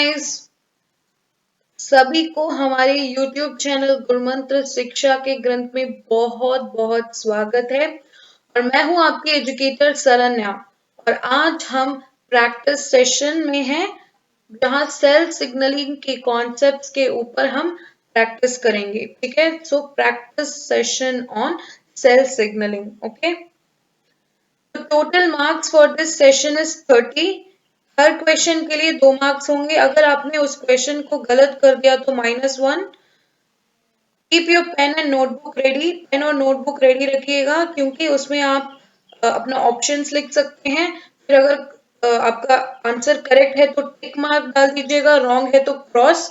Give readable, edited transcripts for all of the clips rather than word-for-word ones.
Guys, सभी को हमारे YouTube चैनल गुरुमंत्र शिक्षा के ग्रंथ में बहुत बहुत स्वागत है। और मैं हूं आपकी एजुकेटर सरन्या। और आज हम प्रैक्टिस सेशन में हैं, जहां सेल सिग्नलिंग के कॉन्सेप्ट्स के ऊपर हम प्रैक्टिस करेंगे। ठीक है, so practice session on cell signalling. Okay, तो total marks for this session is 30। हर क्वेश्चन के लिए 2 मार्क्स होंगे। अगर आपने उस क्वेश्चन को गलत कर दिया तो -1। Keep your pen and notebook ready. Pen और नोटबुक रेडी रखिएगा, क्योंकि उसमें आप अपना ऑप्शंस लिख सकते हैं। फिर अगर आपका आंसर करेक्ट है तो टिक मार्क डाल दीजिएगा, रॉन्ग है तो क्रॉस।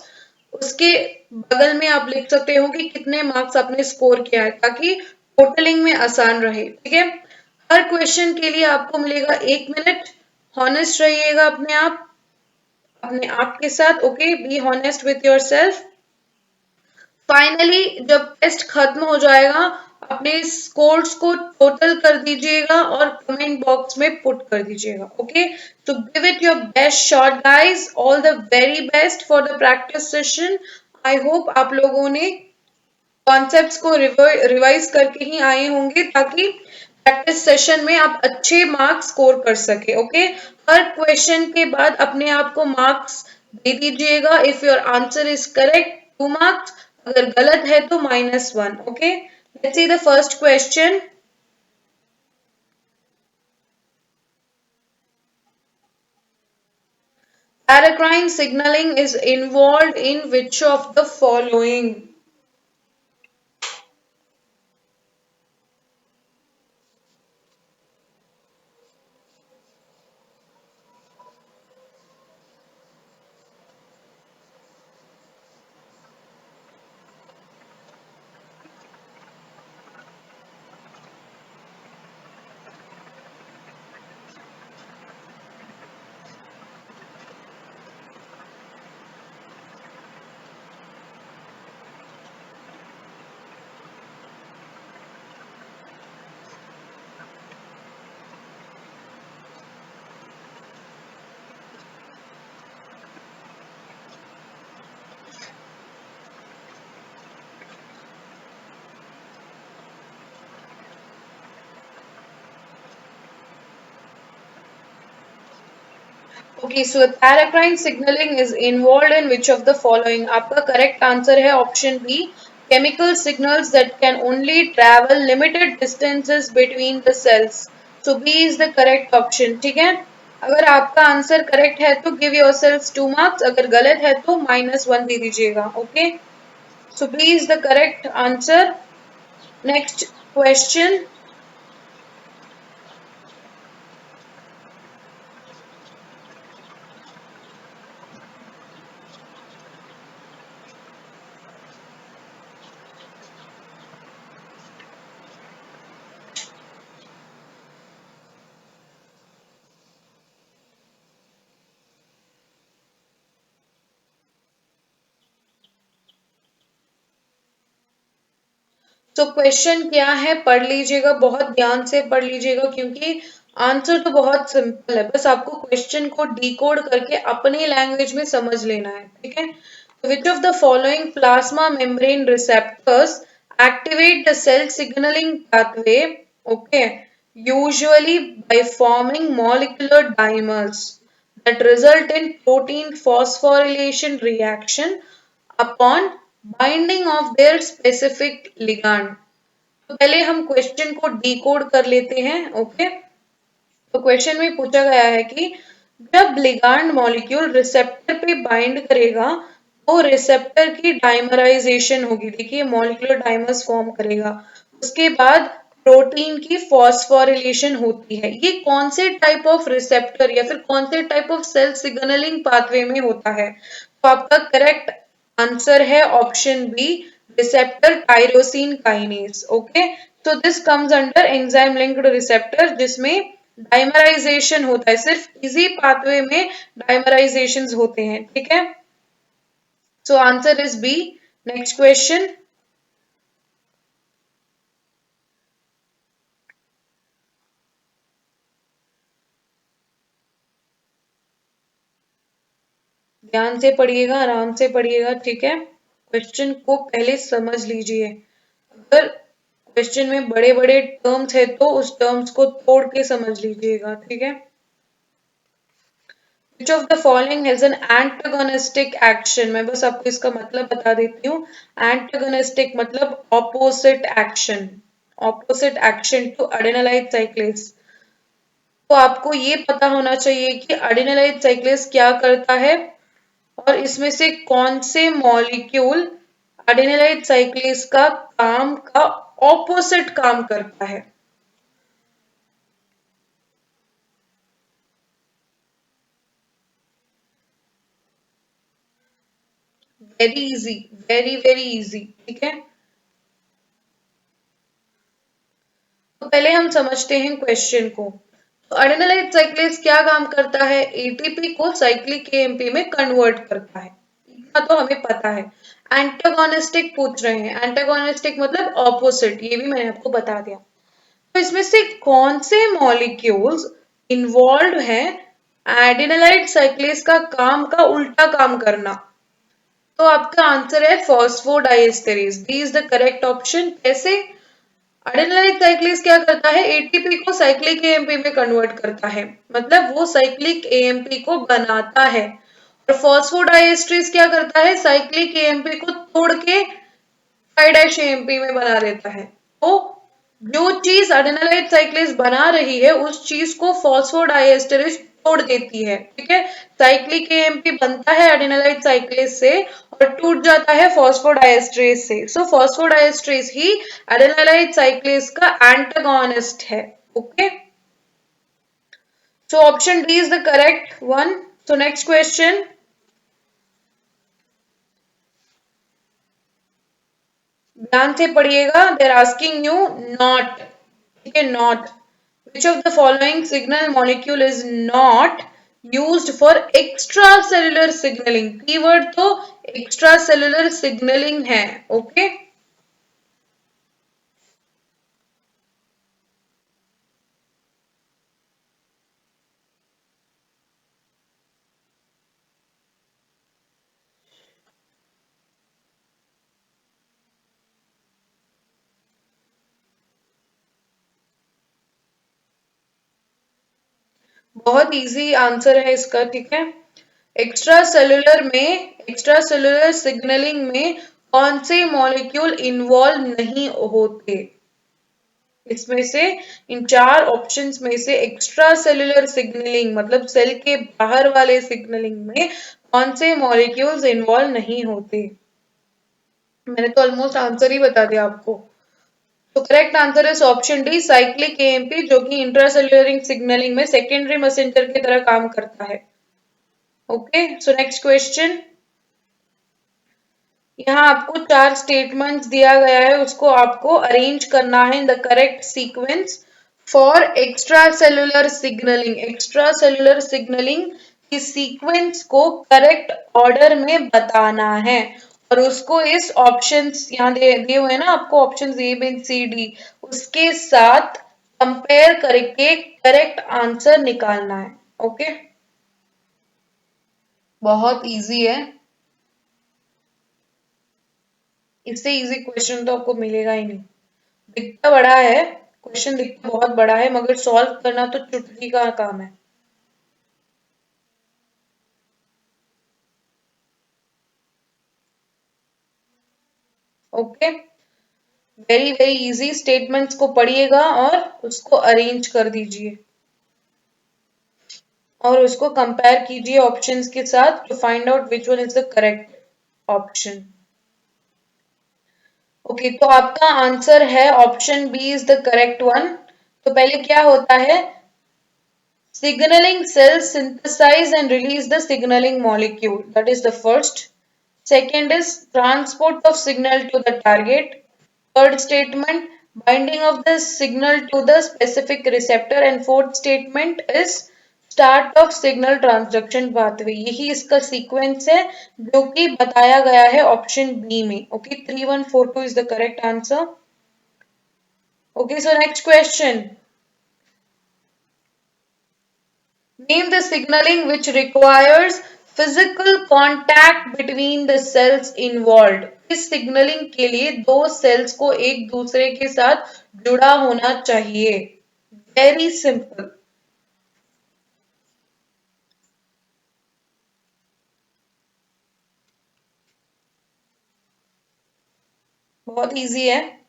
उसके बगल में आप लिख सकते हो कि कितने मार्क्स आपने स्कोर किया है, ताकि टोटलिंग में आसान रहे। ठीक है, हर क्वेश्चन के लिए आपको मिलेगा 1 मिनट। हॉनेस्ट रहिएगा अपने आप के साथ। Okay, be honest with your self. Finally जब टेस्ट खत्म हो जाएगा, अपने स्कोर्स को टोटल कर दीजिएगा और कमेंट बॉक्स में पुट कर दीजिएगा। ओके, तो give it your best shot guys. All the very best for the practice session. I hope आप लोगों ने कॉन्सेप्ट्स को रिवाइज करके ही आए होंगे, ताकि प्रैक्टिस सेशन में आप अच्छे मार्क्स स्कोर कर सके। ओके, हर क्वेश्चन के बाद अपने आप को मार्क्स दे दीजिएगा। If your answer is correct, 2 marks. अगर गलत है तो -1। Okay, let's see the first question. Paracrine signaling is involved in which of the following? Okay, so paracrine signaling is involved in which of the following? आपका correct answer है option B. Chemical signals that can only travel limited distances between the cells. So B is the correct option. ठीक है, अगर आपका answer correct है तो give yourself 2 marks. अगर गलत है तो -1 दे दीजिएगा। Okay, so B is the correct answer. Next question. तो क्वेश्चन क्या है, पढ़ लीजिएगा, बहुत ध्यान से पढ़ लीजिएगा, क्योंकि आंसर तो बहुत सिंपल है। बस आपको क्वेश्चन को डिकोड करके अपनी लैंग्वेज में समझ लेना है। ठीक है, which of the following plasma membrane receptors activate the cell signalling pathway? Okay, usually by forming molecular dimers that result in protein phosphorylation reaction upon binding of their specific ligand. तो पहले हम question को decode कर लेते हैं। Okay, तो question में पूछा गया है कि जब लिगांड मॉलिक्यूल रिसेप्टर पे बाइंड करेगा तो रिसेप्टर की डाइमराइजेशन होगी। देखिए, मॉलिक्यूलर डाइमर्स फॉर्म करेगा, उसके बाद प्रोटीन की फॉस्फोरिलेशन होती है। ये कौन से टाइप ऑफ रिसेप्टर या फिर कौन से type of cell signalling pathway में होता है? तो आपका करेक्ट आंसर है option B, receptor tyrosine kinase. Okay, so this comes under enzyme linked receptor, जिसमें डाइमराइजेशन होता है। सिर्फ इजी पाथवे में डाइमराइजेशंस होते हैं। ठीक है, so answer is B. Next question. ध्यान से पढ़िएगा, आराम से पढ़िएगा, ठीक है। क्वेश्चन को पहले समझ लीजिए। अगर क्वेश्चन में बड़े बड़े टर्म्स है तो उस टर्म्स को तोड़ के समझ लीजिएगा, ठीक है। Which of the following has an antagonistic action? मैं बस आपको इसका मतलब बता देती हूँ। Antagonistic मतलब opposite action, opposite action to adenylate cyclase। तो आपको ये पता होना चाहिए कि adenylate cyclase क्या करता है और इसमें से कौन से मॉलिक्यूल adenylate cyclase का काम का ऑपोजिट काम करता है। Very easy, very very easy, ठीक है। तो पहले हम समझते हैं क्वेश्चन को। तो अडेनोलाइट साइक्लेज क्या काम करता है? एटीपी को साइक्लिक एएमपी में कन्वर्ट करता है, इतना तो हमें पता है। एंटागोनिस्टिक पूछ रहे हैं, एंटागोनिस्टिक मतलब ऑपोजिट, ये भी मैंने आपको बता दिया। तो इसमें से कौन से मॉलिक्यूल्स इन्वॉल्व है एडेनोलाइट साइक्लेज का काम का उल्टा काम करना? तो आपका आंसर है phosphodiesterase, D is the correct option. कैसे? एडेनोलाइट साइक्लेज क्या करता है? एटीपी को साइक्लिक एएमपी में कन्वर्ट करता है, मतलब वो साइक्लिक एएमपी को बनाता है। और फॉस्फोडाइएस्ट्रेज क्या करता है? साइक्लिक एएमपी को तोड़ के 5' एएमपी में बना देता है। तो जो चीज एडेनोलाइट साइक्लेज बना रही है उस चीज को फॉस्फोडाइएस्टरेज तोड़ देती है, ठीक है। साइक्लिक एएमपी बनता है एडेनोलाइट साइक्लेज से और टूट जाता है फॉस्फोडाइएस्टरेज से। सो फॉस्फोडाइएस्टरेज ही एडेनोलाइट साइक्लेज का एंटागोनिस्ट है, okay. So option D is the correct one. So next question, ध्यान से पढ़िएगा। They are asking you not, ठीक है, not. Which of the following signal molecule is not used for extracellular signaling? Keyword तो extracellular signaling है, okay. बहुत easy answer है इसका, ठीक है। एक्स्ट्रा सेलुलर में, एक्स्ट्रा सेलुलर सिग्नलिंग में कौन से मॉलिक्यूल इन्वॉल्व नहीं होते? इसमें से इन चार ऑप्शंस में से एक्स्ट्रा सेलुलर सिग्नलिंग मतलब सेल के बाहर वाले सिग्नलिंग में कौन से मॉलिक्यूल्स इन्वॉल्व नहीं होते? मैंने तो ऑलमोस्ट आंसर ही बता दिया आपको। तो करेक्ट आंसर है ऑप्शन डी, साइक्लिक एएमपी, जो कि इंट्रासेल्युलर सिग्नलिंग में सेकेंडरी मैसेंजर की तरह काम करता है, ओके। सो नेक्स्ट क्वेश्चन, यहाँ आपको चार स्टेटमेंट्स दिया गया है, उसको आपको अरेंज करना है in the correct sequence for extra cellular signalling. Extra cellular signalling की सीक्वेंस को करेक्ट ऑर्डर में बताना है और उसको इस ऑप्शंस यहाँ दिए हुए हैं ना आपको, option A B C D, उसके साथ कंपेयर करके करेक्ट आंसर निकालना है, ओके। बहुत इजी है, इससे इजी क्वेश्चन तो आपको मिलेगा ही नहीं। दिखता बड़ा है, क्वेश्चन दिखता बहुत बड़ा है, मगर सॉल्व करना तो चुटकी का काम है। Okay, very very easy. Statements को पढ़िएगा और उसको अरेंज कर दीजिए और उसको कंपेयर कीजिए ऑप्शंस के साथ to find out which one is the correct option. Okay, तो आपका आंसर है option B is the correct one. तो पहले क्या होता है? Signaling cells synthesize and release the signaling molecule. That is the first. Second is transport of signal to the target. Third statement, binding of the signal to the specific receptor. And fourth statement is start of signal transduction pathway. यही इसका sequence है जो कि बताया गया है option B में, okay. 3142 is the correct answer. Okay, so next question. Name the signaling which requires physical contact between the cells involve, इस सिग्नलिंग के लिए दो सेल्स को एक दूसरे के साथ जुड़ा होना चाहिए। Very simple. बहुत इजी है।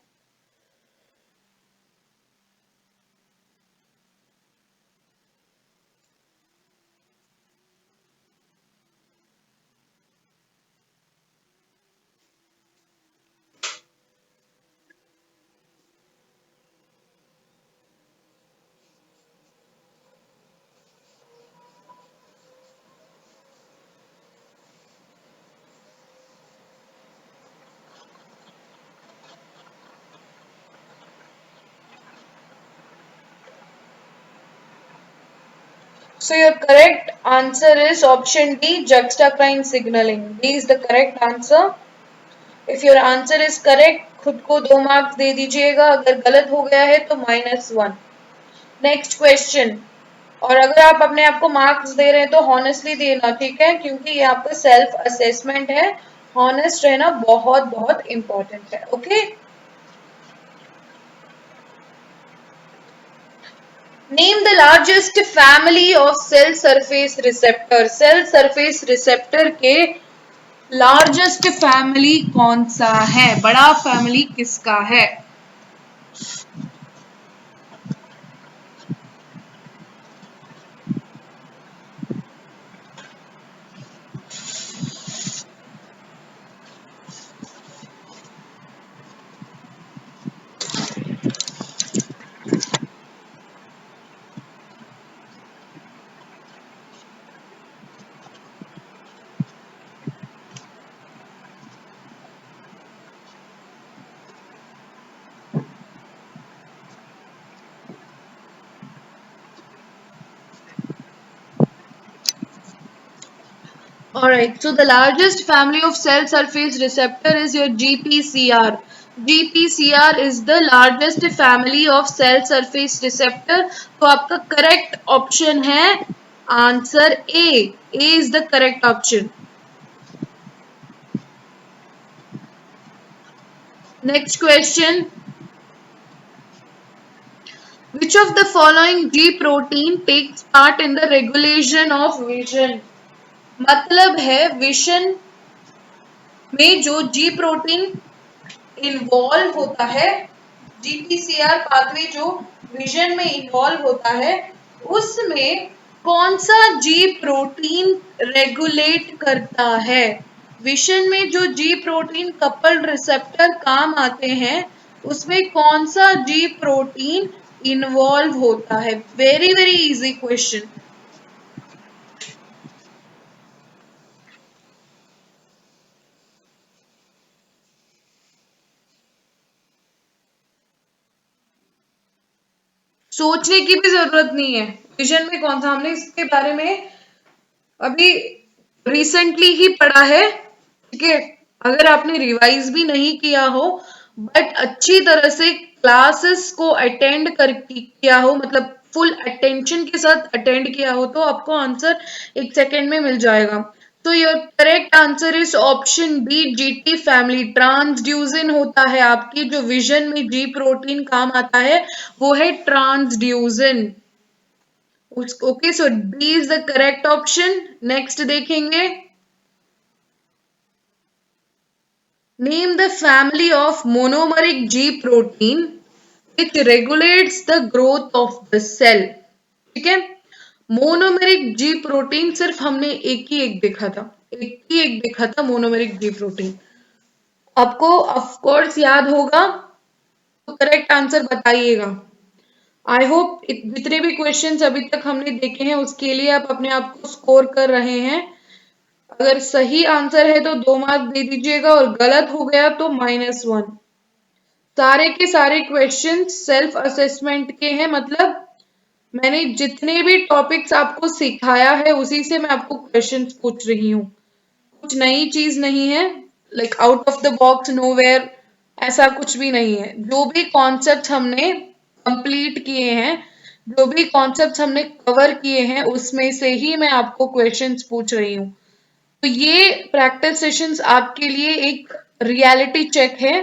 So your correct answer is option D, juxtacrine signaling. D is the correct answer. If your answer is correct, खुद को 2 मार्क्स दे दीजिएगा, अगर गलत हो गया है तो -1। Next question. और अगर आप अपने आप को मार्क्स दे रहे हैं तो हॉनेस्टली देना, ठीक है, क्योंकि ये आपका सेल्फ असेसमेंट है। हॉनेस्ट रहना बहुत बहुत इंपॉर्टेंट है। Okay. Name the largest family of cell surface receptor. Cell surface receptor के लार्जेस्ट फैमिली कौन सा है, बड़ा फैमिली किसका है? Alright, so the largest family of cell surface receptor is your GPCR. GPCR is the largest family of cell surface receptor. तो आपका correct option है answer A. A is the correct option. Next question. Which of the following G protein takes part in the regulation of vision? मतलब है vision में जो जी protein involve होता है, GPCR pathway जो विजन में इन्वॉल्व होता है, उसमें कौन सा जी प्रोटीन रेगुलेट करता है? विशन में जो जी प्रोटीन कपल्ड रिसेप्टर काम आते हैं, उसमें कौन सा जी प्रोटीन इन्वॉल्व होता है? Very very easy question. सोचने की भी जरूरत नहीं है। विजन में कौन सा, हमने इसके बारे में अभी रिसेंटली ही पढ़ा है, ठीक है। अगर आपने रिवाइज भी नहीं किया हो बट अच्छी तरह से क्लासेस को अटेंड कर किया हो, मतलब फुल अटेंशन के साथ अटेंड किया हो, तो आपको आंसर 1 सेकेंड में मिल जाएगा। तो your correct answer is option B, GT family. Transducin होता है आपकी जो विजन में जी प्रोटीन काम आता है, वो है transducin. Okay, so D is the correct option. Next देखेंगे। Name the family of monomeric G protein which regulates the growth of the cell. ठीक है, मोनोमेरिक जी प्रोटीन सिर्फ हमने एक ही एक देखा था, एक ही एक देखा था मोनोमेरिक जी प्रोटीन। आपको ऑफ कोर्स याद होगा, तो करेक्ट आंसर बताइएगा। आई होप जितने भी क्वेश्चंस अभी तक हमने देखे हैं उसके लिए आप अपने आप को स्कोर कर रहे हैं। अगर सही आंसर है तो 2 मार्क दे दीजिएगा और गलत हो गया तो -1। सारे के सारे क्वेश्चन सेल्फ असेसमेंट के हैं, मतलब मैंने जितने भी टॉपिक्स आपको सिखाया है उसी से मैं आपको क्वेश्चंस पूछ रही हूँ। कुछ नई चीज नहीं है, like out of the box nowhere, ऐसा कुछ भी नहीं है। जो भी कॉन्सेप्ट हमने कंप्लीट किए हैं, जो भी कॉन्सेप्ट हमने कवर किए हैं, उसमें से ही मैं आपको क्वेश्चंस पूछ रही हूँ। तो ये प्रैक्टिस सेशंस आपके लिए एक रियलिटी चेक है,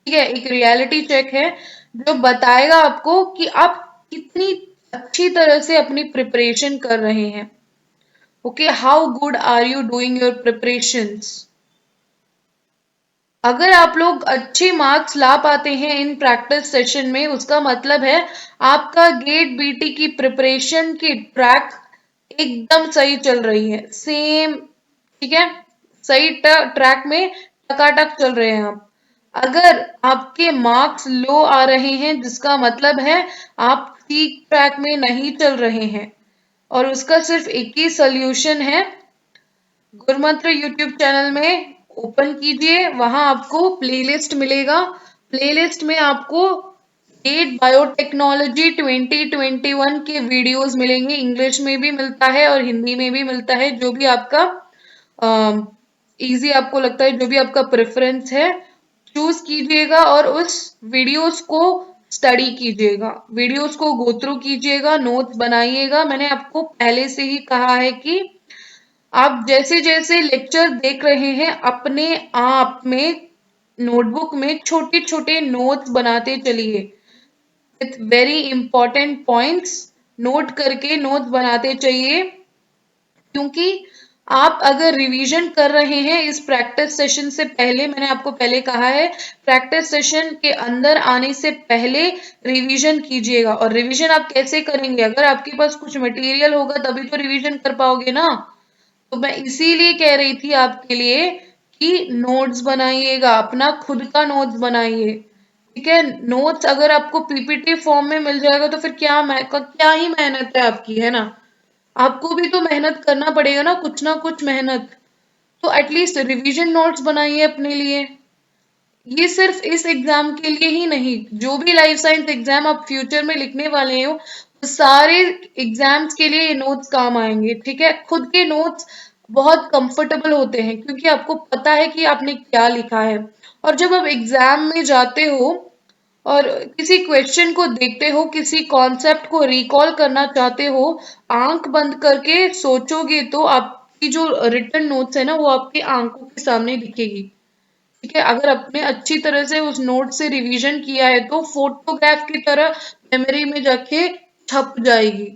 ठीक है, एक रियलिटी चेक है जो बताएगा आपको कि आप कितनी अच्छी तरह से अपनी प्रिपरेशन कर रहे हैं। Okay, how good are you doing your preparations. अगर आप लोग अच्छे मार्क्स ला पाते हैं इन प्रैक्टिस सेशन में, उसका मतलब है आपका गेट बीटी की प्रिपरेशन की ट्रैक एकदम सही चल रही है, सेम, ठीक है, सही ट्रैक में टकाटक चल रहे हैं आप। अगर आपके मार्क्स लो आ रहे हैं, जिसका मतलब है आप ठीक ट्रैक में नहीं चल रहे हैं, और उसका सिर्फ एक ही सोल्यूशन है, गुरुमंत्र यूट्यूब चैनल में ओपन कीजिए, वहां आपको प्लेलिस्ट मिलेगा। प्लेलिस्ट में आपको गेट बायोटेक्नोलॉजी 2021 के वीडियोस मिलेंगे, इंग्लिश में भी मिलता है और हिंदी में भी मिलता है, जो भी आपका इजी आपको लगता है, जो भी आपका प्रेफरेंस है, चूज कीजिएगा और उस वीडियोस को स्टडी कीजिएगा, वीडियोस को गो थ्रू कीजिएगा, नोट्स बनाइएगा। मैंने आपको पहले से ही कहा है कि आप जैसे जैसे लेक्चर देख रहे हैं, अपने आप में नोटबुक में छोटे छोटे नोट्स बनाते चलिए, with very important points note करके नोट्स बनाते चाहिए। क्योंकि आप अगर रिवीजन कर रहे हैं इस प्रैक्टिस सेशन से पहले, मैंने आपको पहले कहा है प्रैक्टिस सेशन के अंदर आने से पहले रिवीजन कीजिएगा। और रिवीजन आप कैसे करेंगे, अगर आपके पास कुछ मटेरियल होगा तभी तो रिवीजन कर पाओगे ना। तो मैं इसीलिए कह रही थी आपके लिए कि नोट्स बनाइएगा, अपना खुद का नोट्स बनाइए, ठीक है। नोट्स अगर आपको पीपीटी फॉर्म में मिल जाएगा तो फिर क्या ही मेहनत है आपकी, है ना। आपको भी तो मेहनत करना पड़ेगा ना कुछ मेहनत। तो एटलीस्ट रिवीजन नोट्स बनाइए अपने लिए। ये सिर्फ इस एग्जाम के लिए ही नहीं, जो भी लाइफ साइंस एग्जाम आप फ्यूचर में लिखने वाले हो, सारे एग्जाम्स के लिए ये नोट्स काम आएंगे, ठीक है। खुद के नोट्स बहुत कंफर्टेबल होते हैं क्योंकि आपको पता है कि आपने क्या लिखा है। और जब आप एग्जाम में जाते हो और किसी क्वेश्चन को देखते हो, किसी कॉन्सेप्ट को रिकॉल करना चाहते हो, आंख बंद करके सोचोगे तो आपकी जो रिटन नोट्स है ना, वो आपकी आंखों के सामने दिखेगी, ठीक है। अगर आपने अच्छी तरह से उस नोट से रिवीजन किया है तो फोटोग्राफ की तरह मेमोरी में जाके छप जाएगी।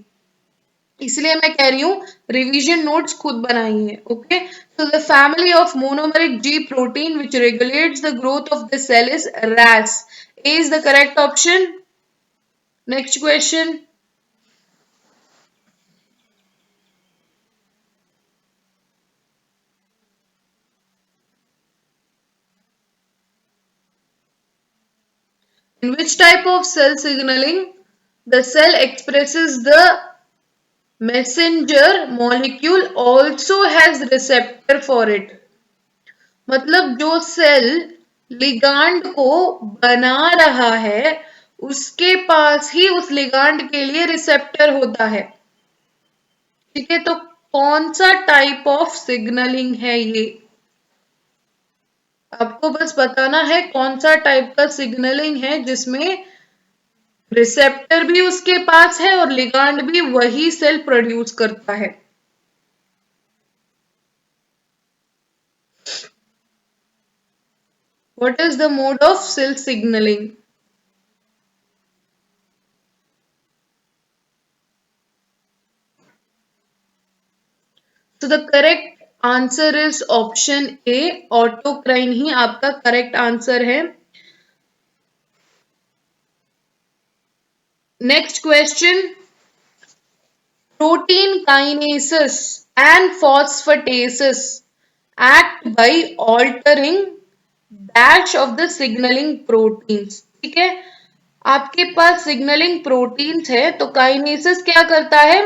इसलिए मैं कह रही हूँ रिवीजन नोट्स खुद बनाइए, okay. So the family of monomeric G protein which regulates the growth of the cell is RAS. A is the correct option. Next question. In which type of cell signaling the cell expresses the messenger molecule also has receptor for it. मतलब जो cell ligand को बना रहा है, उसके पास ही उस ligand के लिए रिसेप्टर होता है, ठीक है। तो कौन सा टाइप ऑफ सिग्नलिंग है ये, आपको बस बताना है कौन सा टाइप का सिग्नलिंग है जिसमें रिसेप्टर भी उसके पास है और लिगांड भी वही सेल प्रोड्यूस करता है। What is the mode of cell signaling? So the correct answer is option A, autocrine ही आपका करेक्ट आंसर है। Next question, protein kinases and phosphatases act by altering dash of the signaling proteins, ठीक है। आपके पास signalling proteins है तो kinesis क्या करता है,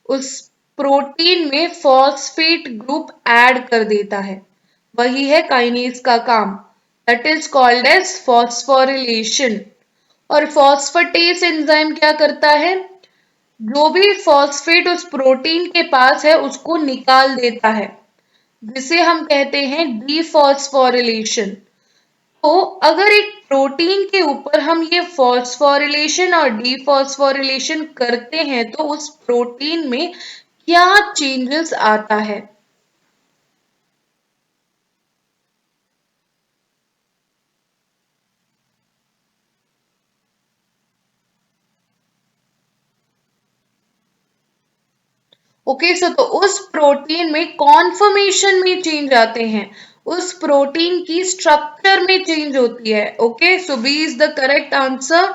उस प्रोटीन में फॉस्फेट ग्रुप ऐड कर देता है, वही है काइनेस का काम, that is called as phosphorylation. और फॉस्फेटेस एंजाइम क्या करता है, जो भी फॉस्फेट उस प्रोटीन के पास है उसको निकाल देता है, जिसे हम कहते हैं डीफॉस्फोरिलेशन। तो अगर एक प्रोटीन के ऊपर हम ये फॉस्फोरिलेशन और डीफॉस्फोरिलेशन करते हैं तो उस प्रोटीन में क्या चेंजेस आता है, ओके सो तो उस प्रोटीन में कॉन्फर्मेशन में चेंज आते हैं, उस प्रोटीन की स्ट्रक्चर में चेंज होती है। Okay so B is the correct answer.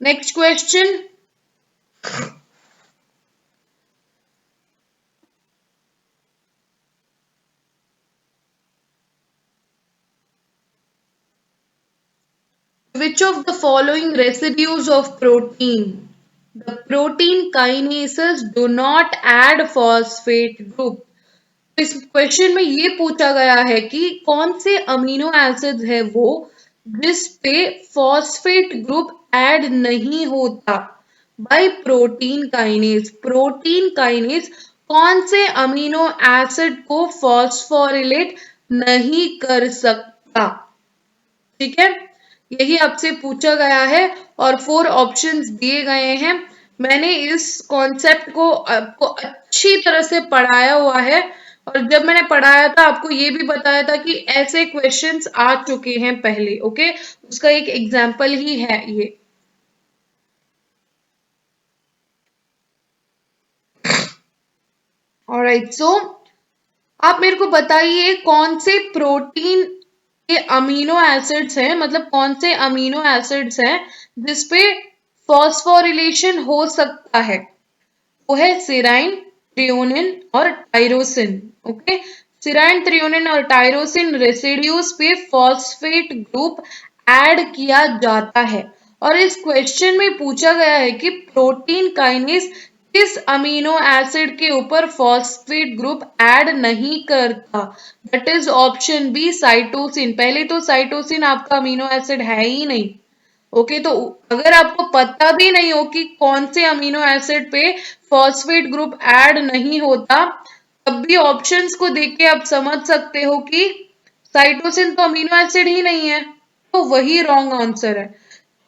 Next question, which of the following residues of protein the protein kinases do not add phosphate group। इस क्वेश्चन में ये पूछा गया है कि कौन से अमीनो एसिड है वो जिस पे फॉस्फेट ग्रुप ऐड नहीं होता बाय प्रोटीन काइनेज कौन से अमीनो एसिड को फॉस्फोरिलेट नहीं कर सकता। ठीक है, यही आपसे पूछा गया है और 4 ऑप्शंस दिए गए हैं। मैंने इस कॉन्सेप्ट को आपको अच्छी तरह से पढ़ाया हुआ है और जब मैंने पढ़ाया था आपको ये भी बताया था कि ऐसे क्वेश्चंस आ चुके हैं पहले। ओके, उसका एक एग्जाम्पल ही है ये। ऑलराइट सो आप मेरे को बताइए कौन से प्रोटीन के अमीनो एसिड्स हैं, मतलब कौन से अमीनो एसिड्स हैं जिसपे फॉस्फोरिलेशन हो सकता है। वो है सिराइन, थ्रियोनिन और टायरोसिन। ओके, सिराइन, थ्रियोनिन और टायरोसिन रेसिड्यूज पे फॉस्फेट ग्रुप ऐड किया जाता है और इस क्वेश्चन में पूछा गया है कि प्रोटीन काइनेज किस अमीनो एसिड के ऊपर फॉस्फेट ग्रुप ऐड नहीं करता। That is option B cytosine. पहले तो साइटोसिन आपका अमीनो एसिड है ही नहीं। ओके तो अगर आपको पता भी नहीं हो कि कौन से अमीनो एसिड पे फॉस्फेट ग्रुप ऐड नहीं होता, तब भी ऑप्शंस को देख के आप समझ सकते हो कि साइटोसिन तो अमीनो एसिड ही नहीं है, तो वही रॉन्ग आंसर है।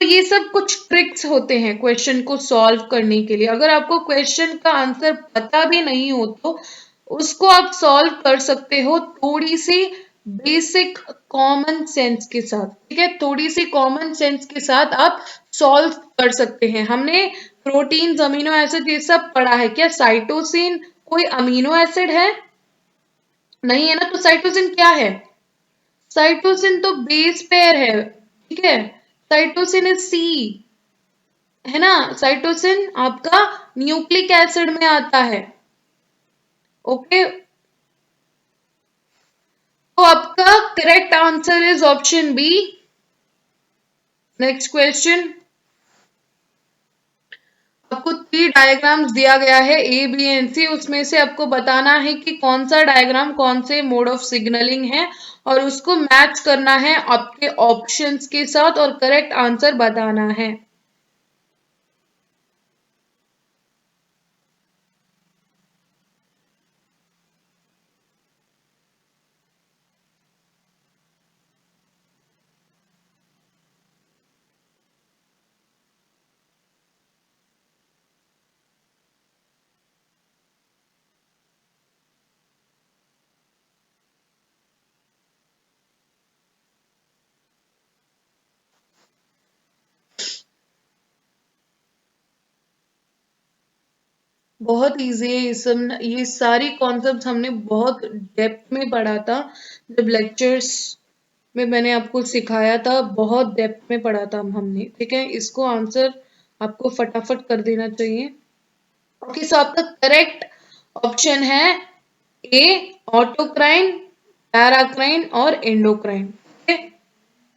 तो ये सब कुछ ट्रिक्स होते हैं क्वेश्चन को सॉल्व करने के लिए। अगर आपको क्वेश्चन का आंसर पता भी नहीं हो तो उसको आप सॉल्व कर सकते हो थोड़ी सी बेसिक कॉमन सेंस के साथ। ठीक है, थोड़ी सी कॉमन सेंस के साथ आप सॉल्व कर सकते हैं। हमने प्रोटीन, अमीनो एसिड ये सब पढ़ा है। क्या साइटोसिन कोई अमीनो एसिड है? नहीं है ना, तो साइटोसिन क्या है? साइटोसिन तो बेस पेयर है। ठीक है, साइटोसिन इज सी, है ना। साइटोसिन आपका न्यूक्लिक एसिड में आता है। ओके, तो आपका correct answer is option B. Next question, आपको 3 डायग्राम्स दिया गया है ए बी एंड सी, उसमें से आपको बताना है कि कौन सा डायग्राम कौन से मोड ऑफ सिग्नलिंग है और उसको मैच करना है आपके ऑप्शंस के साथ और करेक्ट आंसर बताना है। बहुत इजी है ये सब। ये सारी कॉन्सेप्ट हमने बहुत डेप्थ में पढ़ा था जब लेक्चर्स में मैंने आपको सिखाया था, बहुत डेप्थ में पढ़ा था हमने। ठीक है, इसको आंसर आपको फटाफट कर देना चाहिए। ओके सो आपका करेक्ट ऑप्शन है ए, ऑटोक्राइन, पैराक्राइन और endocrine. Okay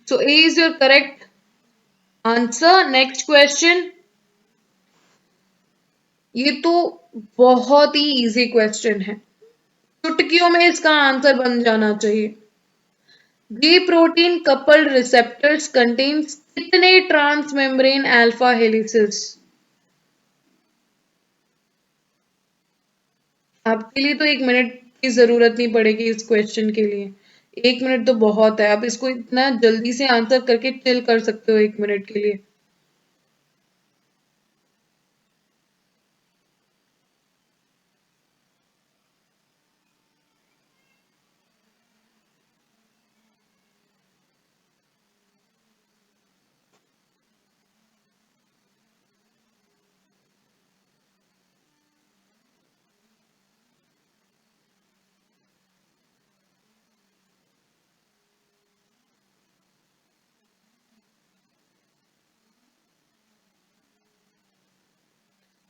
so A is your correct answer. Next question, ये तो बहुत ही इजी क्वेश्चन है, चुटकियों में इसका आंसर बन जाना चाहिए। G protein coupled receptors contains कितने ट्रांसमेम्ब्रेन अल्फा हेलिसेस? आपके लिए तो 1 मिनट की जरूरत नहीं पड़ेगी इस क्वेश्चन के लिए। 1 मिनट तो बहुत है, आप इसको इतना जल्दी से आंसर करके चिल कर सकते हो 1 मिनट के लिए।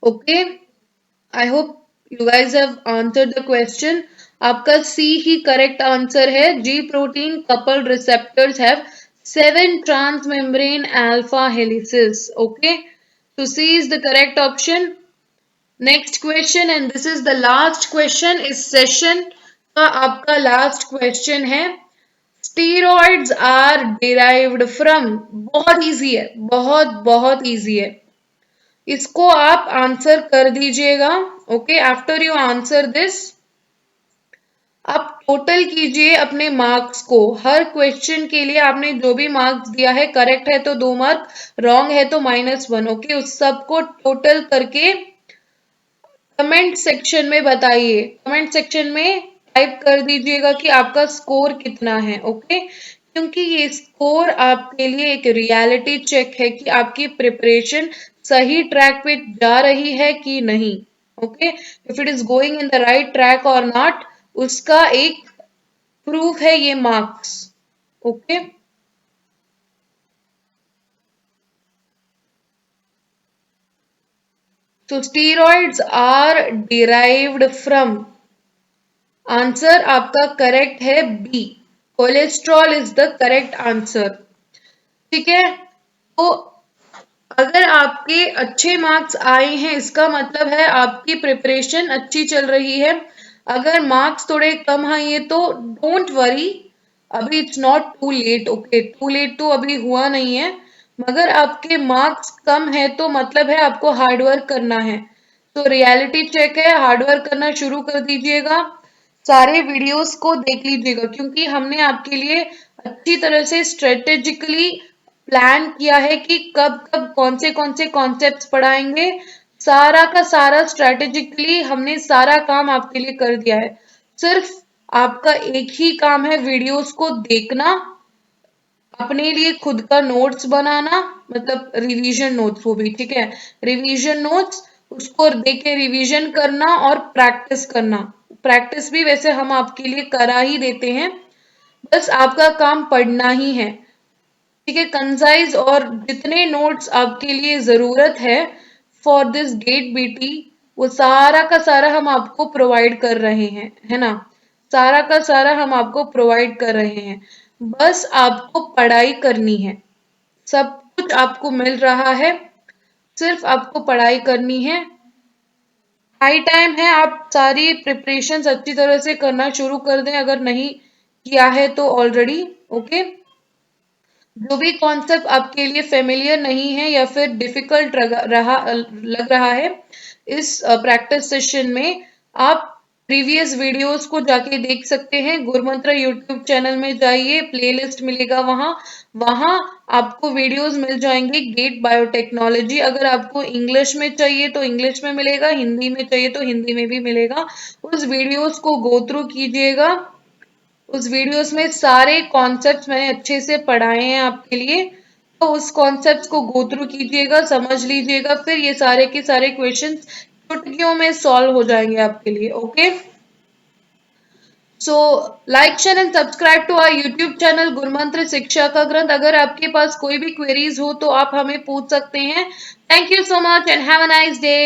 Okay, I hope you guys have answered the question. आपका सी ही करेक्ट आंसर है। जी protein coupled receptors have 7 transmembrane alpha helices. Okay, so C is the correct option. Next question and this is the last question इस session का। आपका last question है, steroids are derived from. बहुत easy है, बहुत बहुत easy है। इसको आप आंसर कर दीजिएगा। Okay, after you answer this आप टोटल कीजिए अपने मार्क्स को। हर क्वेश्चन के लिए आपने जो भी मार्क्स दिया है, करेक्ट है तो 2 मार्क, रॉन्ग है तो -1। ओके, उस सबको टोटल करके कमेंट सेक्शन में बताइए। कमेंट सेक्शन में टाइप कर दीजिएगा कि आपका स्कोर कितना है। ओके, क्योंकि ये स्कोर आपके लिए एक रियलिटी चेक है कि आपकी प्रिपरेशन सही ट्रैक पे जा रही है कि नहीं। Okay, if it is going in the right track और नॉट, उसका एक प्रूफ है ये marks. Okay, so steroids are derived from, answer आपका करेक्ट है B, cholesterol is the correct answer. ठीक है, तो अगर आपके अच्छे मार्क्स आए हैं इसका मतलब है आपकी प्रिपरेशन अच्छी चल रही है। अगर मार्क्स थोड़े कम आए हैं तो डोंट वरी, अभी it's not too late. Okay, too late तो अभी हुआ नहीं है, मगर आपके मार्क्स कम है तो मतलब है आपको हार्ड वर्क करना है। तो रियलिटी चेक है, हार्ड वर्क करना शुरू कर दीजिएगा। सारे वीडियोस को देख लीजिएगा क्योंकि हमने आपके लिए अच्छी तरह से स्ट्रेटेजिकली प्लान किया है कि कब कब कौन से कॉन्सेप्ट्स पढ़ाएंगे। सारा का सारा स्ट्रेटेजिकली हमने सारा काम आपके लिए कर दिया है। सिर्फ आपका एक ही काम है, वीडियोस को देखना, अपने लिए खुद का नोट्स बनाना, मतलब रिवीजन नोट्स, वो भी ठीक है, रिवीजन नोट्स, उसको देख के रिवीजन करना और प्रैक्टिस करना। प्रैक्टिस भी वैसे हम आपके लिए करा ही देते हैं, बस आपका काम पढ़ना ही है। ठीक है, कंसाइज और जितने नोट्स आपके लिए जरूरत है फॉर दिस गेट बीटी, वो सारा का सारा हम आपको प्रोवाइड कर रहे हैं, है ना। सारा का सारा हम आपको प्रोवाइड कर रहे हैं, बस आपको पढ़ाई करनी है। सब कुछ आपको मिल रहा है, सिर्फ आपको पढ़ाई करनी है। हाई टाइम है आप सारी प्रिपरेशंस अच्छी तरह से करना शुरू कर दें अगर नहीं किया है तो ऑलरेडी। ओके, जो भी कॉन्सेप्ट आपके लिए फेमिलियर नहीं है या फिर डिफिकल्ट लग रहा है इस प्रैक्टिस सेशन में, आप प्रीवियस वीडियोस को जाके देख सकते हैं। गुरुमंत्र यूट्यूब चैनल में जाइए, प्लेलिस्ट मिलेगा वहां, वहां आपको वीडियोस मिल जाएंगे गेट बायोटेक्नोलॉजी। अगर आपको इंग्लिश में चाहिए तो इंग्लिश में मिलेगा, हिंदी में चाहिए तो हिंदी में भी मिलेगा। उस वीडियोस को गो थ्रू कीजिएगा। उस वीडियोस में सारे कॉन्सेप्ट्स मैंने अच्छे से पढ़ाए हैं आपके लिए, तो उस कॉन्सेप्ट्स को गो थ्रू कीजिएगा, समझ लीजिएगा, फिर ये सारे के सारे क्वेश्चंस चुटकियों में सॉल्व हो जाएंगे आपके लिए। Okay, so like share and subscribe to our YouTube channel Gurumantra शिक्षा का ग्रंथ। अगर आपके पास कोई भी क्वेरीज हो तो आप हमें पूछ सकते हैं। Thank you so much and have a nice day.